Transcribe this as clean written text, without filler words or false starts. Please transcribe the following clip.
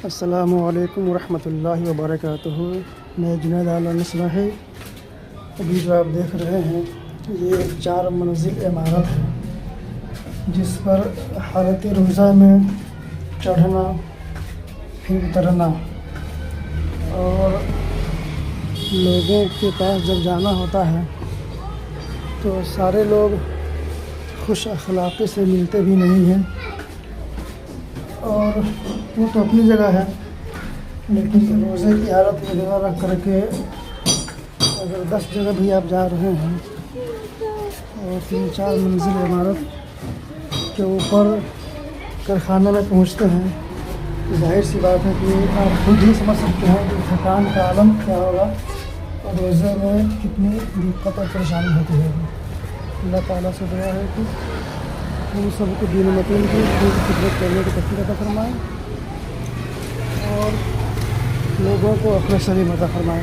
السلام علیکم ورحمۃ اللہ وبرکاتہ۔ میں جنید اعلیٰ نسلہ ہے۔ ابھی جو آپ دیکھ رہے ہیں یہ ایک 4 منزل عمارت ہے جس پر حالت روزہ میں چڑھنا پھر اترنا اور لوگوں کے پاس جب جانا ہوتا ہے تو سارے لوگ خوش اخلاقی سے ملتے بھی نہیں ہیں، اور وہ تو اپنی جگہ ہے، لیکن روزے کی حالت میں نظر رکھ کر کے اگر 10 جگہ بھی آپ جا رہے ہیں اور 3-4 منزل عمارت کے اوپر کارخانے میں پہنچتے ہیں، ظاہر سی بات ہے کہ آپ خود ہی سمجھ سکتے ہیں کہ تھکان کا عالم کیا ہوگا اور روزے میں کتنی دقت اور پریشانی ہوتی ہے۔ اللہ تعالیٰ سے دعا ہے کہ ہم سب کو دین متین کی خدمت کرنے کی توفیق عطا فرمائے اور لوگوں کو اپنے سلیم عطا فرمائے۔